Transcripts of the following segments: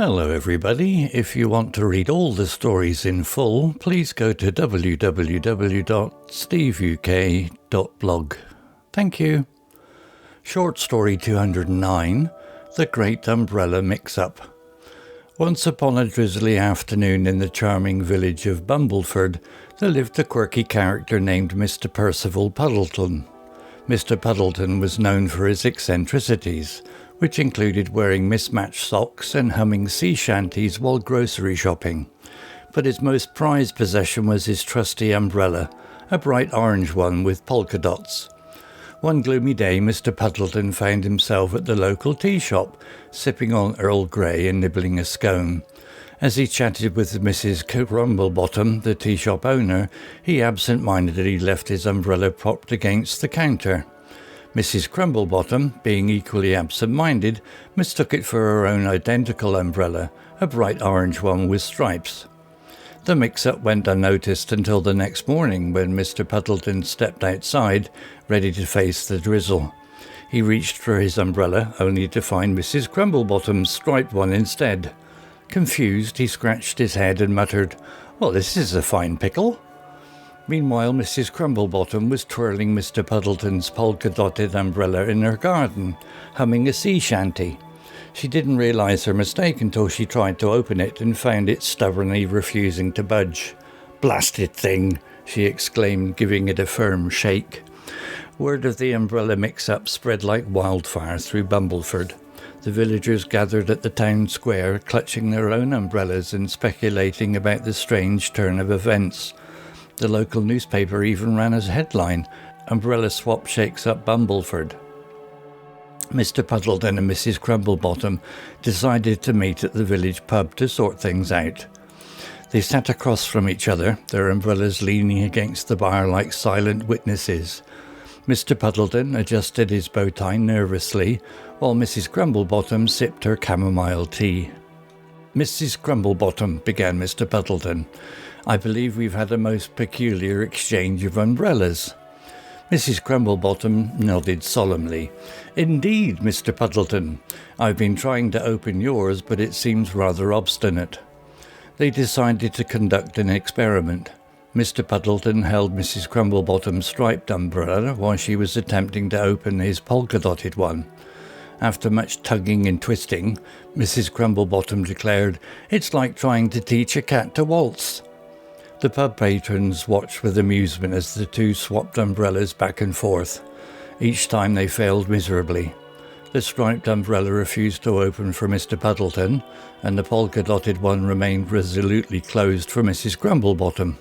Hello everybody. If you want to read all the stories in full, please go to www.steveuk.blog. Thank you. Short story 209, The Great Umbrella Mix-Up. Once upon a drizzly afternoon in the charming village of Bumbleford, there lived a quirky character named Mr. Percival Puddleton. Mr. Puddleton was known for his eccentricities, which included wearing mismatched socks and humming sea shanties while grocery shopping. But his most prized possession was his trusty umbrella, a bright orange one with polka dots. One gloomy day, Mr. Puddleton found himself at the local tea shop, sipping on Earl Grey and nibbling a scone. As he chatted with Mrs. Crumblebottom, the tea shop owner, he absent-mindedly left his umbrella propped against the counter. Mrs. Crumblebottom, being equally absent-minded, mistook it for her own identical umbrella, a bright orange one with stripes. The mix-up went unnoticed until the next morning when Mr. Puddleton stepped outside, ready to face the drizzle. He reached for his umbrella, only to find Mrs. Crumblebottom's striped one instead. Confused, he scratched his head and muttered, "Well, this is a fine pickle." Meanwhile, Mrs. Crumblebottom was twirling Mr. Puddleton's polka-dotted umbrella in her garden, humming a sea shanty. She didn't realise her mistake until she tried to open it and found it stubbornly refusing to budge. "Blasted thing!" she exclaimed, giving it a firm shake. Word of the umbrella mix-up spread like wildfire through Bumbleford. The villagers gathered at the town square, clutching their own umbrellas and speculating about the strange turn of events. The local newspaper even ran as a headline, "Umbrella Swap Shakes Up Bumbleford." Mr. Puddleton and Mrs. Crumblebottom decided to meet at the village pub to sort things out. They sat across from each other, their umbrellas leaning against the bar like silent witnesses. Mr. Puddleton adjusted his bow tie nervously, while Mrs. Crumblebottom sipped her chamomile tea. "Mrs. Crumblebottom," began Mr. Puddleton, "I believe we've had a most peculiar exchange of umbrellas." Mrs. Crumblebottom nodded solemnly. "Indeed, Mr. Puddleton. I've been trying to open yours, but it seems rather obstinate." They decided to conduct an experiment. Mr. Puddleton held Mrs. Crumblebottom's striped umbrella while she was attempting to open his polka-dotted one. After much tugging and twisting, Mrs. Crumblebottom declared, "It's like trying to teach a cat to waltz." The pub patrons watched with amusement as the two swapped umbrellas back and forth. Each time they failed miserably. The striped umbrella refused to open for Mr. Puddleton, and the polka-dotted one remained resolutely closed for Mrs. Crumblebottom.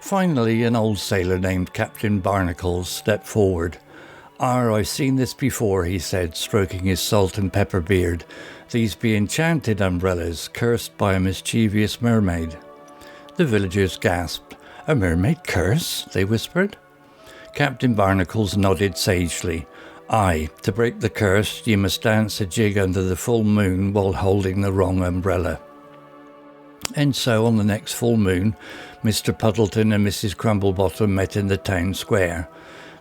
Finally, an old sailor named Captain Barnacles stepped forward. "I've seen this before," he said, stroking his salt and pepper beard. "These be enchanted umbrellas, cursed by a mischievous mermaid." The villagers gasped. "A mermaid curse?" they whispered. Captain Barnacles nodded sagely. "Aye, to break the curse, ye must dance a jig under the full moon while holding the wrong umbrella." And so, on the next full moon, Mr. Puddleton and Mrs. Crumblebottom met in the town square.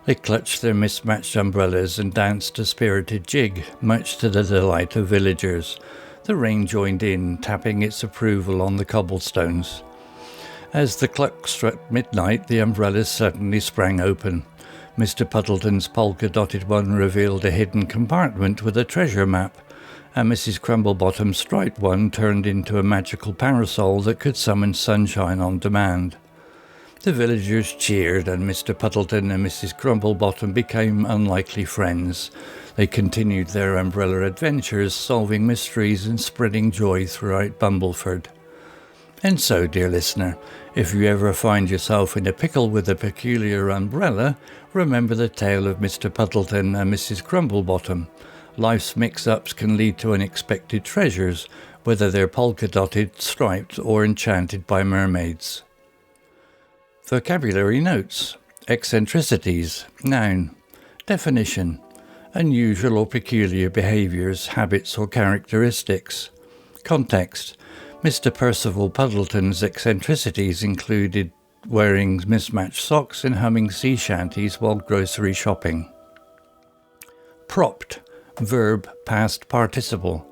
They clutched their mismatched umbrellas and danced a spirited jig, much to the delight of villagers. The rain joined in, tapping its approval on the cobblestones. As the clock struck midnight, the umbrellas suddenly sprang open. Mr. Puddleton's polka-dotted one revealed a hidden compartment with a treasure map, and Mrs. Crumblebottom's striped one turned into a magical parasol that could summon sunshine on demand. The villagers cheered, and Mr. Puddleton and Mrs. Crumblebottom became unlikely friends. They continued their umbrella adventures, solving mysteries and spreading joy throughout Bumbleford. And so, dear listener, if you ever find yourself in a pickle with a peculiar umbrella, remember the tale of Mr. Puddleton and Mrs. Crumblebottom. Life's mix-ups can lead to unexpected treasures, whether they're polka-dotted, striped, or enchanted by mermaids. Vocabulary notes. Eccentricities. Noun. Definition. Unusual or peculiar behaviours, habits or characteristics. Context. Mr. Percival Puddleton's eccentricities included wearing mismatched socks and humming sea shanties while grocery shopping. Propped. Verb, past participle.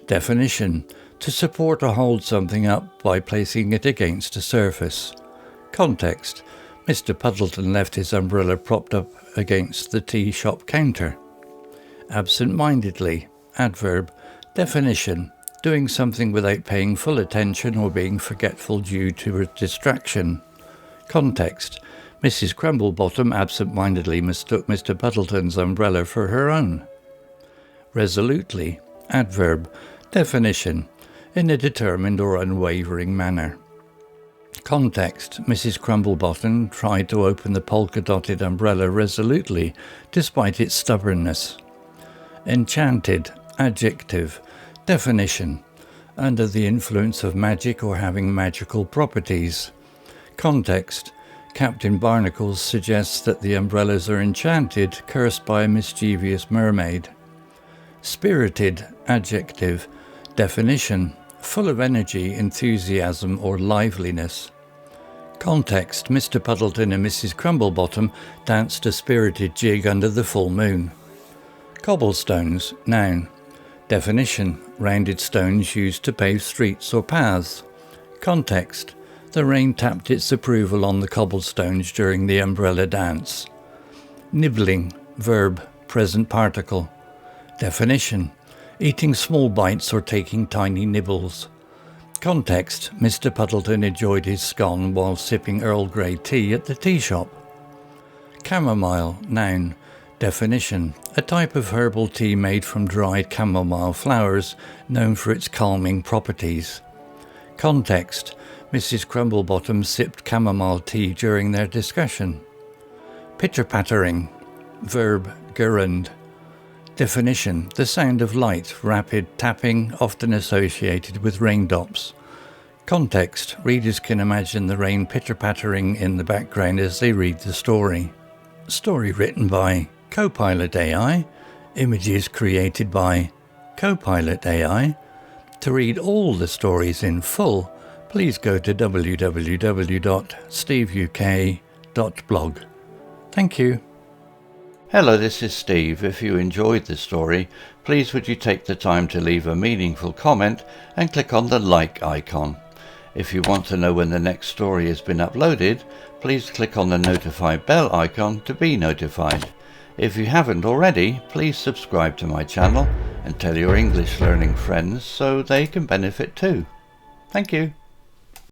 Definition. to support or hold something up by placing it against a surface. Context: Mr. Puddleton left his umbrella propped up against the tea shop counter. Absent-mindedly, adverb. Definition: doing something without paying full attention or being forgetful due to a distraction. Context: Mrs. Crumblebottom absent-mindedly mistook Mr. Puddleton's umbrella for her own. Resolutely, adverb. Definition: in a determined or unwavering manner. Context: Mrs. Crumblebottom tried to open the polka-dotted umbrella resolutely, despite its stubbornness. Enchanted, adjective. Definition: under the influence of magic or having magical properties. Context: Captain Barnacles suggests that the umbrellas are enchanted, cursed by a mischievous mermaid. Spirited, adjective. Definition: full of energy, enthusiasm or liveliness. Context: Mr. Puddleton and Mrs. Crumblebottom danced a spirited jig under the full moon. Cobblestones, noun. Definition: rounded stones used to pave streets or paths. Context: the rain tapped its approval on the cobblestones during the umbrella dance. Nibbling, verb, present participle. Definition: eating small bites or taking tiny nibbles. Context: Mr. Puddleton enjoyed his scone while sipping Earl Grey tea at the tea shop. Chamomile, noun. Definition: a type of herbal tea made from dried chamomile flowers, known for its calming properties. Context: Mrs. Crumblebottom sipped chamomile tea during their discussion. Pitter-pattering, verb, gerund. Definition: the sound of light, rapid tapping, often associated with raindrops. Context: readers can imagine the rain pitter-pattering in the background as they read the story. Story written by Copilot AI. Images created by Copilot AI. To read all the stories in full, please go to www.steveuk.blog. Thank you. Hello, this is Steve. If you enjoyed the story, please would you take the time to leave a meaningful comment and click on the like icon. If you want to know when the next story has been uploaded, please click on the notify bell icon to be notified. If you haven't already, please subscribe to my channel and tell your English learning friends so they can benefit too. Thank you.